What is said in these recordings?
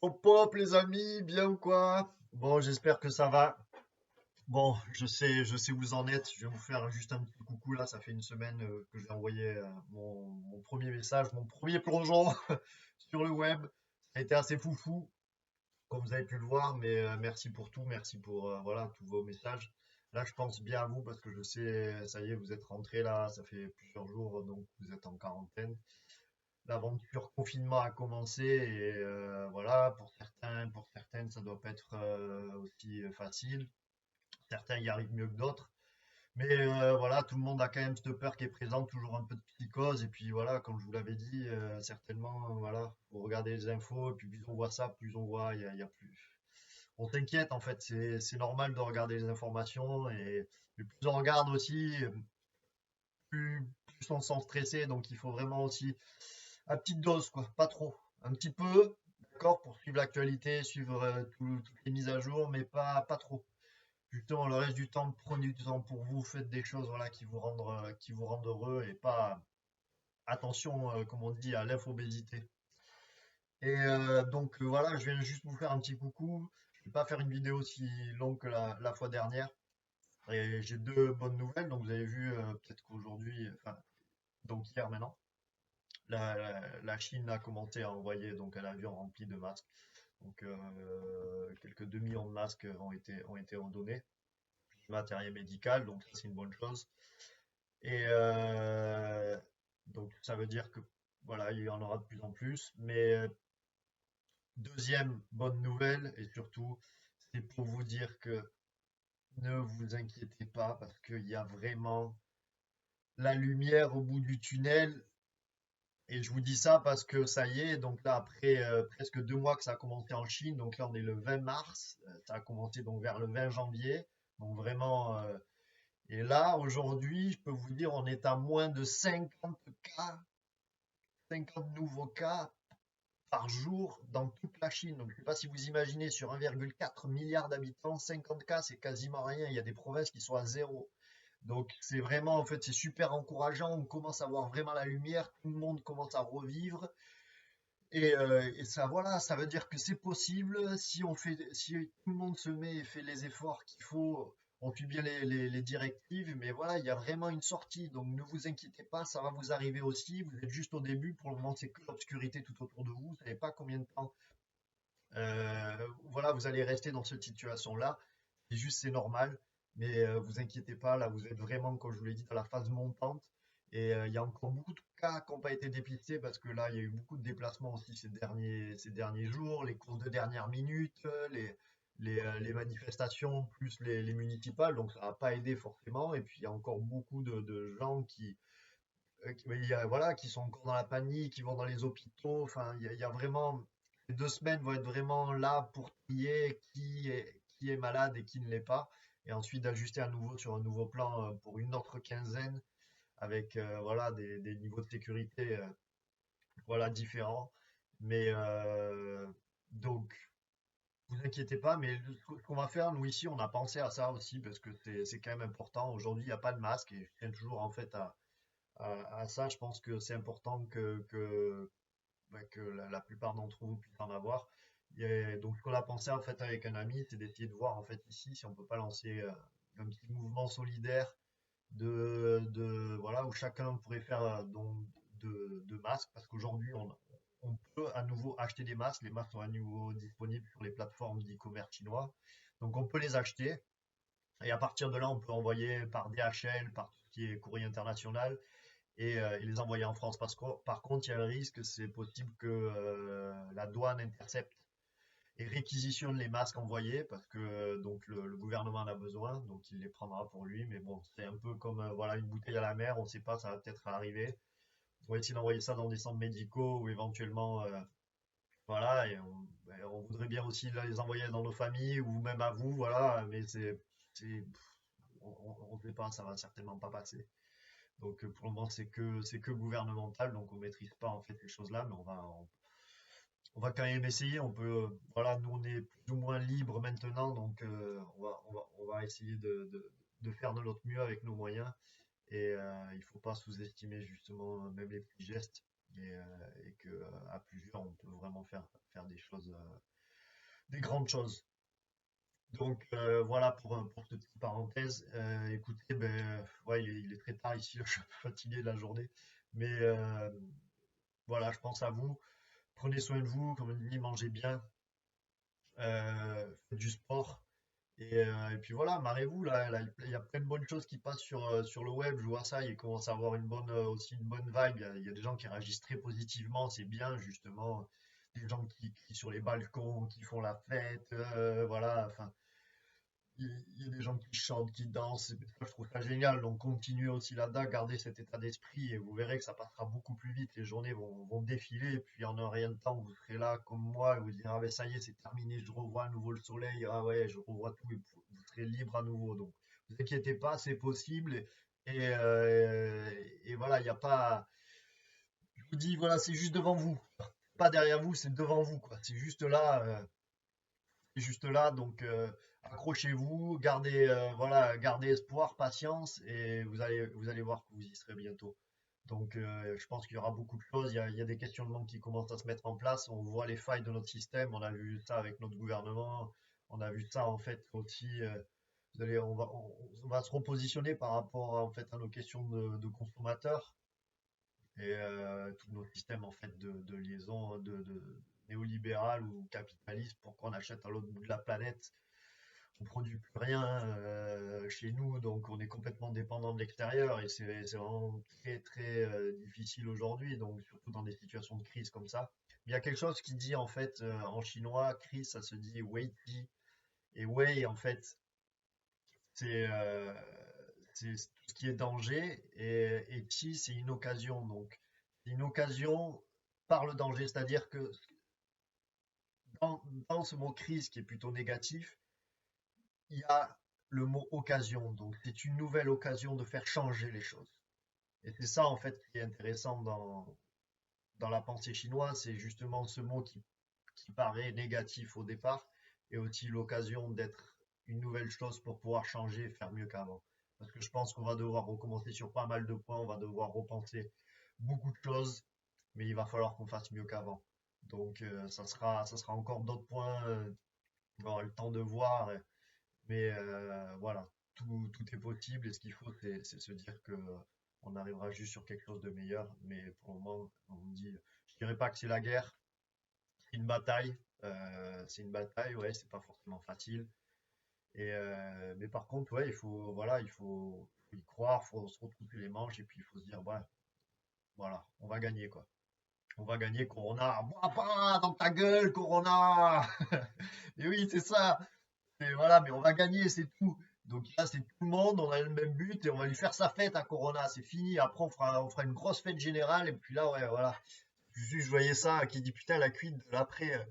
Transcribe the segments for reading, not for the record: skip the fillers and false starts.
Hop hop les amis, bien ou quoi? Bon, j'espère que ça va. Bon, je sais où vous en êtes. Je vais vous faire juste un petit coucou là. Ça fait une semaine que j'ai envoyé mon premier message, mon premier plongeon sur le web. Ça a été assez foufou, comme vous avez pu le voir, mais merci pour tout, merci pour voilà tous vos messages. Là, je pense bien à vous parce que je sais, ça y est, vous êtes rentrés là, ça fait plusieurs jours, donc vous êtes en quarantaine. L'aventure confinement a commencé et voilà, pour certains, pour certaines, ça doit pas être aussi facile. Certains y arrivent mieux que d'autres. Mais voilà, tout le monde a quand même cette peur qui est présente, toujours un peu de psychose. Et puis voilà, comme je vous l'avais dit, certainement, voilà, faut regarder les infos. Et puis plus on voit ça, plus on voit, il y a plus. On s'inquiète en fait, c'est normal de regarder les informations. Et plus on regarde aussi, plus on se sent stressé. Donc il faut vraiment aussi à petite dose, quoi, pas trop. Un petit peu, d'accord, pour suivre l'actualité, suivre toutes les mises à jour, mais pas trop. Justement, le reste du temps, prenez du temps pour vous, faites des choses voilà, qui vous rendent heureux et pas, attention, comme on dit, à l'infobésité. Et donc voilà, je viens juste vous faire un petit coucou. Je vais pas faire une vidéo aussi longue que la fois dernière. Et j'ai deux bonnes nouvelles. Donc vous avez vu, peut-être qu'aujourd'hui, enfin, donc hier maintenant, la Chine a commencé à envoyer donc un avion rempli de masques. Donc quelques 2 millions de masques ont été donnés, du matériel médical, donc ça c'est une bonne chose. Et donc ça veut dire que voilà, il y en aura de plus en plus. Mais deuxième bonne nouvelle, et surtout, c'est pour vous dire que ne vous inquiétez pas parce qu'il y a vraiment la lumière au bout du tunnel. Et je vous dis ça parce que ça y est, donc là, après presque 2 mois que ça a commencé en Chine, donc là on est le 20 mars, ça a commencé donc vers le 20 janvier, donc vraiment, et là aujourd'hui, je peux vous dire, on est à moins de 50 cas, 50 nouveaux cas par jour dans toute la Chine. Donc je ne sais pas si vous imaginez, sur 1,4 milliard d'habitants, 50 cas, c'est quasiment rien, il y a des provinces qui sont à zéro. Donc c'est vraiment, en fait, c'est super encourageant, on commence à voir vraiment la lumière, tout le monde commence à revivre. Et ça, voilà, ça veut dire que c'est possible si si tout le monde se met et fait les efforts qu'il faut, on suit bien les directives, mais voilà, il y a vraiment une sortie. Donc ne vous inquiétez pas, ça va vous arriver aussi. Vous êtes juste au début, pour le moment, c'est que l'obscurité tout autour de vous. Vous ne savez pas combien de temps, voilà, vous allez rester dans cette situation-là. C'est juste, c'est normal. Mais vous inquiétez pas, là, vous êtes vraiment, comme je vous l'ai dit, dans la phase montante. Et il y a encore beaucoup de cas qui n'ont pas été dépistés parce que là, il y a eu beaucoup de déplacements aussi ces derniers jours, les courses de dernière minute, les manifestations, plus les municipales. Donc, ça n'a pas aidé forcément. Et puis, il y a encore beaucoup de gens voilà, qui sont encore dans la panique, qui vont dans les hôpitaux. Enfin, il y a vraiment. Ces 2 semaines vont être vraiment là pour trier qui est malade et qui ne l'est pas. Et ensuite d'ajuster à nouveau sur un nouveau plan pour une autre quinzaine avec voilà, des niveaux de sécurité voilà, différents. Mais donc, vous inquiétez pas, mais ce qu'on va faire, nous ici, on a pensé à ça aussi parce que c'est quand même important. Aujourd'hui, il n'y a pas de masque et je tiens toujours en fait à ça. Je pense que c'est important que la plupart d'entre vous puissent en avoir. Et donc, ce qu'on a pensé en fait avec un ami, c'est d'essayer de voir en fait ici si on peut pas lancer un petit mouvement solidaire voilà, où chacun pourrait faire don de masques, parce qu'aujourd'hui, on peut à nouveau acheter des masques. Les masques sont à nouveau disponibles sur les plateformes d'e-commerce chinois. Donc, on peut les acheter. Et à partir de là, on peut envoyer par DHL, par tout ce qui est courrier international, et les envoyer en France. Parce que, par contre, il y a un risque, c'est possible que la douane intercepte et réquisitionne les masques envoyés parce que donc le gouvernement en a besoin, donc il les prendra pour lui. Mais bon, c'est un peu comme voilà, une bouteille à la mer, on ne sait pas, ça va peut-être arriver. On va essayer d'envoyer ça dans des centres médicaux ou éventuellement, voilà, et on voudrait bien aussi là, les envoyer dans nos familles ou même à vous, voilà, mais on ne sait pas, ça va certainement pas passer. Donc pour le moment, c'est que gouvernemental, donc on maîtrise pas en fait les choses-là, mais on va quand même essayer. On peut, voilà, nous on est plus ou moins libre maintenant, donc on va essayer de faire de notre mieux avec nos moyens. Et il faut pas sous-estimer justement même les petits gestes. et que à plusieurs, on peut vraiment faire des choses, des grandes choses. Donc voilà pour cette petite parenthèse. Écoutez, ben, ouais, il est très tard ici, je suis un peu fatigué de la journée. Mais voilà, je pense à vous. Prenez soin de vous, comme on dit, mangez bien, faites du sport. Et puis voilà, marrez-vous, là, il y a plein de bonnes choses qui passent sur le web, je vois ça, il commence à avoir aussi une bonne vibe, il y a des gens qui réagissent très positivement, c'est bien justement, des gens qui crient sur les balcons, qui font la fête, voilà, enfin, il y a des gens qui chantent, qui dansent, je trouve ça génial. Donc continuez aussi là-dedans, gardez cet état d'esprit et vous verrez que ça passera beaucoup plus vite. Les journées vont défiler et puis en un rien de temps, vous serez là comme moi et vous direz ah ben ça y est, c'est terminé, je revois à nouveau le soleil, ah ouais, je revois tout et vous serez libre à nouveau. Donc vous inquiétez pas, c'est possible et voilà, il n'y a pas. Je vous dis voilà, c'est juste devant vous, pas derrière vous, c'est devant vous quoi. C'est juste là, donc accrochez-vous, gardez, voilà, gardez espoir, patience, et vous allez voir que vous y serez bientôt. Donc je pense qu'il y aura beaucoup de choses, il y a des questionnements qui commencent à se mettre en place, on voit les failles de notre système, on a vu ça avec notre gouvernement, on a vu ça en fait aussi, on va se repositionner par rapport en fait à nos questions de consommateurs et tous nos systèmes en fait de liaison de néolibéral ou capitaliste pour qu'on achète à l'autre bout de la planète. On produit plus rien chez nous, donc on est complètement dépendant de l'extérieur et c'est vraiment très très difficile aujourd'hui, donc surtout dans des situations de crise comme ça. Il y a quelque chose qui dit en fait en chinois, crise, ça se dit wei ji, et wei en fait c'est c'est tout ce qui est danger et chi c'est une occasion, donc c'est une occasion par le danger, c'est-à-dire que dans, dans ce mot crise qui est plutôt négatif, il y a le mot occasion. Donc, c'est une nouvelle occasion de faire changer les choses. Et c'est ça, en fait, qui est intéressant dans la pensée chinoise. C'est justement ce mot qui paraît négatif au départ et aussi l'occasion d'être une nouvelle chose pour pouvoir changer et faire mieux qu'avant. Parce que je pense qu'on va devoir recommencer sur pas mal de points. On va devoir repenser beaucoup de choses, mais il va falloir qu'on fasse mieux qu'avant. Donc, ça sera encore d'autres points. On aura le temps de voir. Mais voilà, tout est possible et ce qu'il faut, c'est se dire que on arrivera juste sur quelque chose de meilleur. Mais pour le moment, on me dit, je dirais pas que c'est la guerre, c'est une bataille. C'est une bataille, ouais, c'est pas forcément facile. Mais par contre, ouais, voilà, il faut y croire, il faut se retrousser les manches et puis il faut se dire, ouais, voilà, on va gagner quoi. On va gagner Corona. Bois pas dans ta gueule, Corona! Et oui, c'est ça. Et voilà, mais on va gagner, c'est tout. Donc là, c'est tout le monde, on a le même but et on va lui faire sa fête à Corona. C'est fini. Après, on fera une grosse fête générale. Et puis là, ouais, voilà. Je voyais ça qui dit putain, la cuite de d'après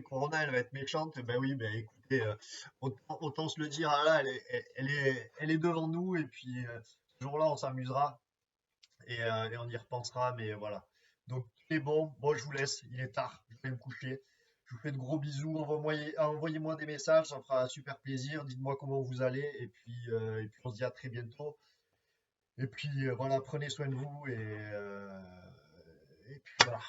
Corona, elle va être méchante. Ben oui, ben écoutez, autant se le dire, ah là, elle est devant nous. Et puis ce jour-là, on s'amusera et on y repensera. Mais voilà. Donc, c'est bon. Bon, je vous laisse. Il est tard. Je vais me coucher. Je vous fais de gros bisous. Envoyez-moi des messages. Ça me fera super plaisir. Dites-moi comment vous allez. Et puis, on se dit à très bientôt. Et puis, voilà. Prenez soin de vous. Et puis, voilà.